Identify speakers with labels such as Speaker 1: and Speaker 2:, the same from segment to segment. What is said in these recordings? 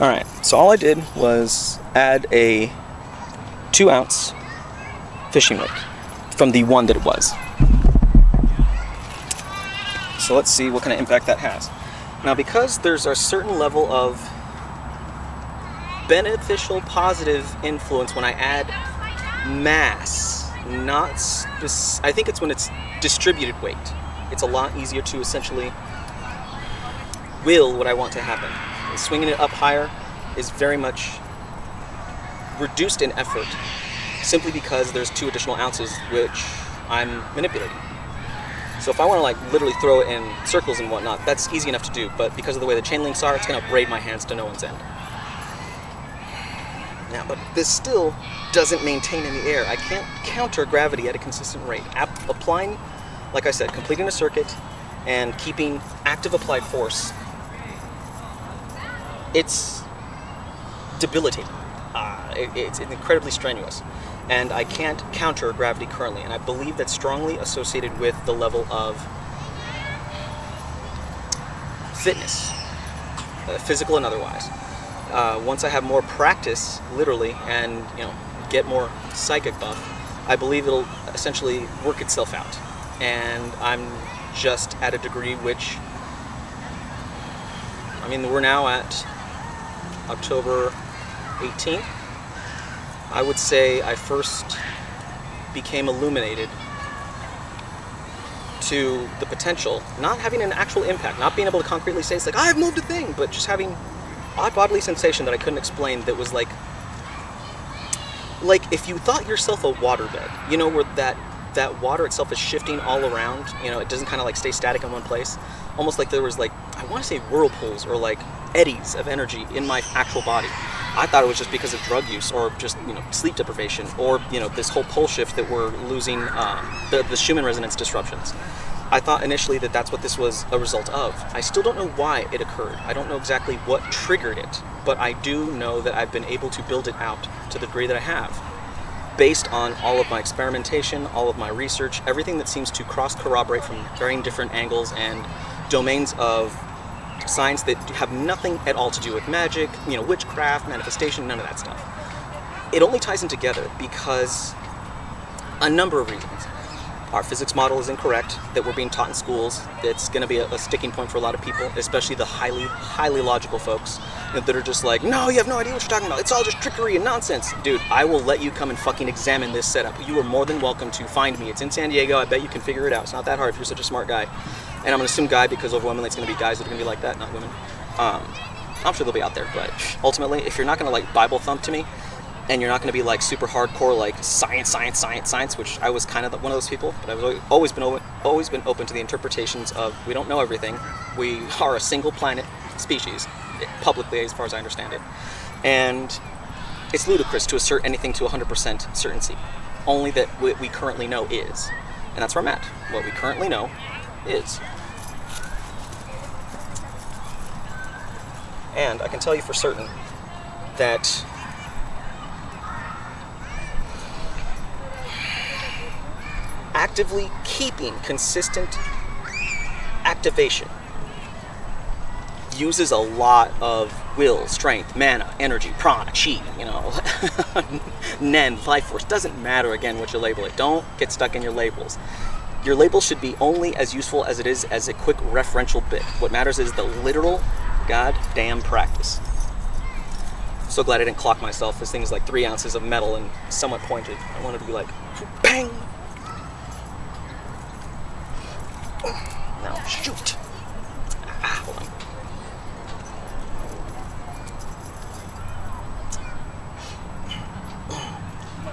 Speaker 1: Alright, so all I did was add a 2-ounce fishing weight from the one that it was. So let's see what kind of impact that has. Now, because there's a certain level of beneficial, positive influence when I add mass, I think it's when it's distributed weight. It's a lot easier to essentially will what I want to happen. Swinging it up higher is very much reduced in effort simply because there's 2 additional ounces which I'm manipulating. So if I want to like literally throw it in circles and whatnot, that's easy enough to do, but because of the way the chain links are, it's going to braid my hands to no one's end. Now, but this still doesn't maintain in the air. I can't counter gravity at a consistent rate. Applying, like I said, completing a circuit and keeping active applied force, it's debilitating. It's incredibly strenuous. And I can't counter gravity currently. And I believe that's strongly associated with the level of fitness, physical and otherwise. Once I have more practice, literally, and get more psychic buff, I believe it'll essentially work itself out. And I'm just at a degree which, we're now at October 18th. I would say I first became illuminated to the potential, not having an actual impact, not being able to concretely say it's like, I've moved a thing, but just having odd bodily sensation that I couldn't explain that was like if you thought yourself a waterbed, where that water itself is shifting all around, it doesn't kind of like stay static in one place, almost like there was like, I want to say whirlpools or like eddies of energy in my actual body. I thought it was just because of drug use or just sleep deprivation or this whole pole shift that we're losing, the Schumann resonance disruptions. I thought initially that that's what this was a result of. I still don't know why it occurred. I don't know exactly what triggered it, but I do know that I've been able to build it out to the degree that I have, based on all of my experimentation, all of my research, everything that seems to cross-corroborate from varying different angles and domains of science that have nothing at all to do with magic, witchcraft, manifestation, none of that stuff. It only ties in together because a number of reasons. Our physics model is incorrect that we're being taught in schools. It's going to be a sticking point for a lot of people, especially the highly, highly logical folks that are just like, no, you have no idea what you're talking about. It's all just trickery and nonsense. Dude, I will let you come and fucking examine this setup. You are more than welcome to find me. It's in San Diego. I bet you can figure it out. It's not that hard if you're such a smart guy. And I'm going to assume guy because overwhelmingly it's going to be guys that are going to be like that, not women. I'm sure they'll be out there, but ultimately, if you're not going to like Bible thump to me, and you're not going to be like super hardcore like science, which I was kind of one of those people, but I've always been open to the interpretations of we don't know everything. We are a single planet species, publicly as far as I understand it. And it's ludicrous to assert anything to 100% certainty. Only that what we currently know is. And that's where I'm at. What we currently know is. And I can tell you for certain that actively keeping consistent activation uses a lot of will, strength, mana, energy, prana, chi, nen, life force. Doesn't matter, again, what you label it. Don't get stuck in your labels. Your label should be only as useful as it is as a quick referential bit. What matters is the literal goddamn practice. So glad I didn't clock myself. This thing is like 3 ounces of metal and somewhat pointed. I wanted to be like, bang! Now shoot! Hold on.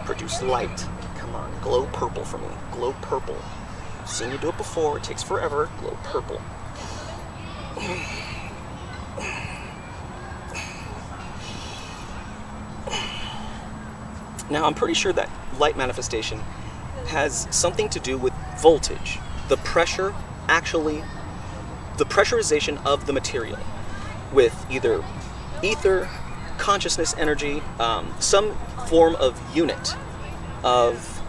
Speaker 1: Produce light. Come on, glow purple for me. Glow purple. I've seen you do it before. It takes forever. Glow purple. Now, I'm pretty sure that light manifestation has something to do with voltage. The pressure, actually, the pressurization of the material with either ether, consciousness, energy, some form of unit of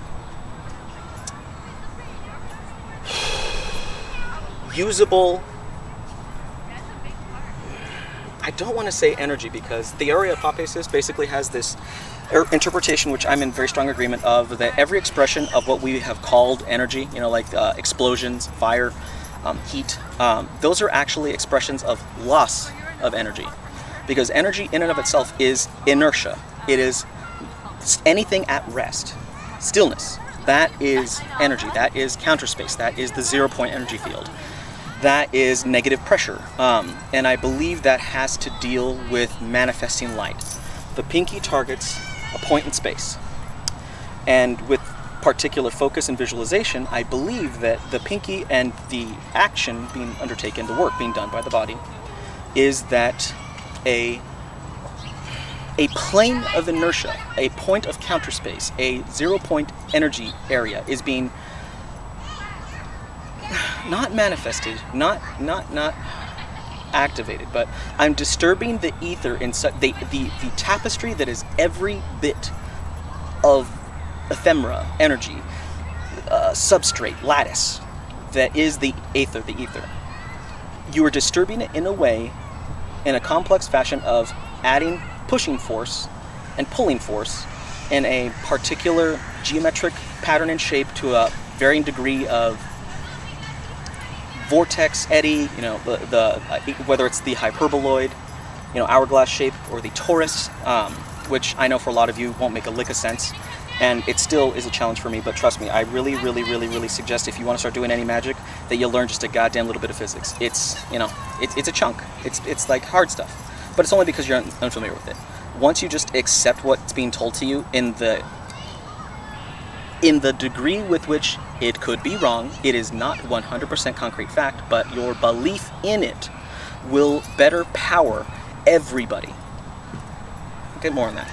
Speaker 1: usable, I don't want to say energy, because the AreaOfEffect basically has this interpretation, which I'm in very strong agreement of, that every expression of what we have called energy, you know, like explosions, fire, heat, those are actually expressions of loss of energy. Because energy in and of itself is inertia. It is anything at rest. Stillness. That is energy. That is counter space. That is the 0-point energy field. That is negative pressure. And I believe that has to deal with manifesting light. The pinky targets a point in space. And with particular focus and visualization, I believe that the pinky and the action being undertaken, the work being done by the body, is that a plane of inertia, a point of counter space, a 0-point energy area is being not manifested, not activated, but I'm disturbing the ether in the tapestry that is every bit of ephemera, energy, substrate, lattice, that is the ether, You are disturbing it in a way, in a complex fashion of adding pushing force and pulling force in a particular geometric pattern and shape to a varying degree of vortex, eddy, you know, whether it's the hyperboloid, you know, hourglass shape, or the torus, which I know for a lot of you won't make a lick of sense, and it still is a challenge for me. But trust me, I really suggest, if you want to start doing any magic, that you learn just a goddamn little bit of physics. It's, you know, it's a chunk. It's like hard stuff, but it's only because you're unfamiliar with it. Once you just accept what's being told to you in the degree with which it could be wrong, it is not 100% concrete fact, but your belief in it will better power everybody. I'll get more on that.